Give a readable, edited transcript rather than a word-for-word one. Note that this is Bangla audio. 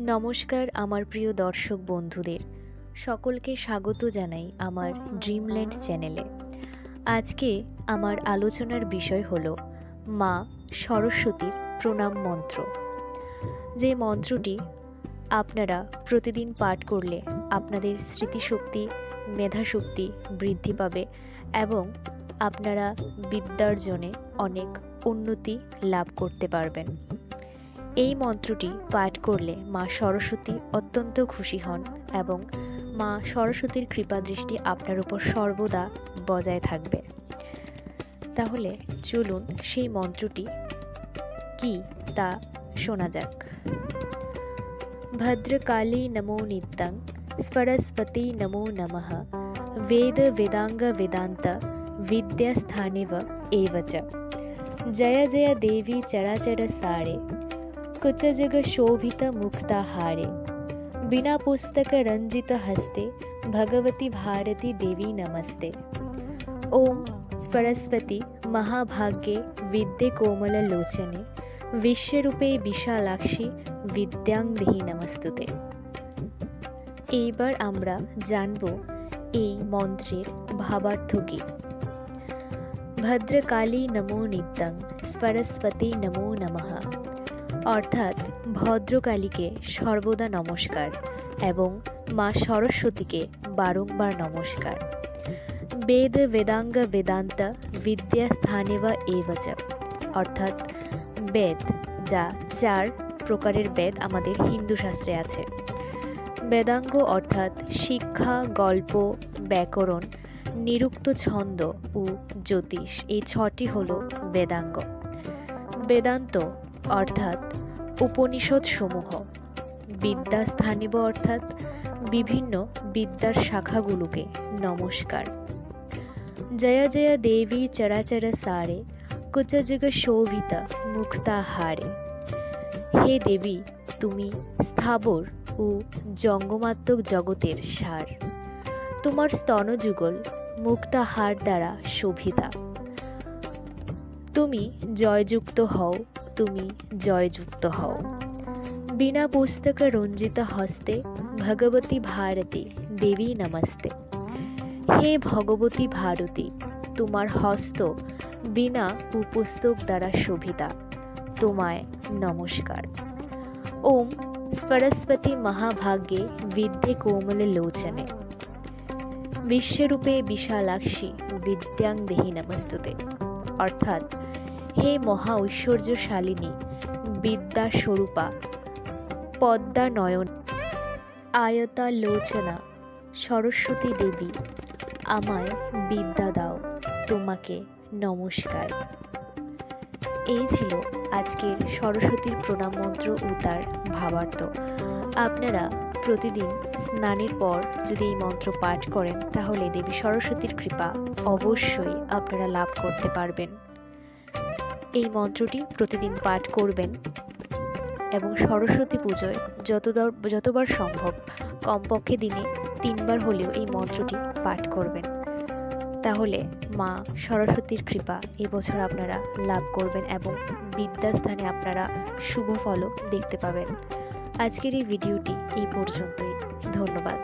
নমস্কার আমার প্রিয় দর্শক বন্ধুদের সকলকে স্বাগত জানাই আমার ড্রিমল্যান্ড চ্যানেলে। আজকে আমার আলোচনার বিষয় হলো মা সরস্বতীর প্রণাম মন্ত্র। যে মন্ত্রটি আপনারা প্রতিদিন পাঠ করলে আপনাদের স্মৃতিশক্তি মেধাশক্তি বৃদ্ধি পাবে এবং আপনারা বিদ্যার্জনে অনেক উন্নতি লাভ করতে পারবেন। এই মন্ত্রটি পাঠ করলে মা সরস্বতী অত্যন্ত খুশি হন এবং মা সরস্বতীর কৃপাদৃষ্টি আপনার উপর সর্বদা বজায় থাকবে। তাহলে চলুন সেই মন্ত্রটি কি তা শোনা যাক। ভদ্রকালী নমো নিত্যং সরস্বতী নমো নমঃ বেদ বেদাঙ্গ বেদান্ত বিদ্যাস্থানেব এব চ জয় জয় দেবী চরাচর সারে कुचजग शोभित मुक्ताहारे बिना पुस्तक रंजित हस्ते भगवती भारती देवी नमस्ते। ओम सरस्वती महाभाग्ये विद्ये कोमल लोचने विश्वरूपे विशालाक्षी विद्यां देहि नमस्तुते। এইবার আমরা জানব এই মন্ত্রের ভাবার্থ কি। ভদ্রকালী নমো নিত্যং সরস্বতী নমো নমঃ অর্থাৎ ভদ্রকালীকে সর্বদা নমস্কার এবং মা সরস্বতীকে বারংবার নমস্কার। বেদ বেদাঙ্গ বেদান্ত বিদ্যাস্থানেব এব চ অর্থাৎ বেদ, যা 4 প্রকারের বেদ আমাদের হিন্দু শাস্ত্রে আছে। বেদাঙ্গ অর্থাৎ শিক্ষা, গল্প, ব্যাকরণ, নিরুক্ত ছন্দ ও জ্যোতিষ, এই 6টি হল বেদাঙ্গ। বেদান্ত অর্থাৎ উপনিষদ সমূহ। বিদ্যাস্থানেব অর্থাৎ বিভিন্ন বিদ্যার শাখাগুলোকে নমস্কার। জয় জয় দেবী চরাচর সারে কুচযুগ শোভিত মুক্তাহারে। হে দেবী, তুমি স্থাবর ও জঙ্গমাত্মক জগতের সার। তোমার স্তনযুগল মুক্তাহার দ্বারা শোভিতা। তুমি জয়যুক্ত হও, তুমি জয়যুক্ত হও। বিনা পুস্তক রঞ্জিত হস্তে ভগবতী ভারতী দেবী নমস্তে। হে ভগবতী ভারতী, তোমার হস্ত বিনা ও পুস্তক দ্বারা শোভিতা, তোমায় নমস্কার। ওম সরস্বতী মহাভাগ্যে বিদ্যে কোমল লোচনে বিশ্বরূপে বিশালাক্ষী বিদ্যাং দেহি নমস্তুতে অর্থাৎ হে মহা ঐশ্বর্যশালিনী বিদ্যা স্বরূপা পদ্মা নয়ন আয়তা লোচনা সরস্বতী দেবী, আমায় বিদ্যা দাও, তোমাকে নমস্কার। এই ছিল আজকের সরস্বতীর প্রণাম মন্ত্র ও তার ভাবার্থ। আপনারা প্রতিদিন স্নানের পর যদি এই মন্ত্র পাঠ করেন তাহলে দেবী সরস্বতীর কৃপা অবশ্যই আপনারা লাভ করতে পারবেন। এই মন্ত্রটি প্রতিদিন পাঠ করবেন এবং সরস্বতী পুজোয় যতবার সম্ভব কমপক্ষে দিনে 3 বার হলেও এই মন্ত্রটি পাঠ করবেন। তাহলে মা সরস্বতীর কৃপা এবছর আপনারা লাভ করবেন এবং বিদ্যাস্থানে আপনারা শুভ ফলও দেখতে পাবেন। আজকের এই ভিডিওটি এই পর্যন্তই। ধন্যবাদ।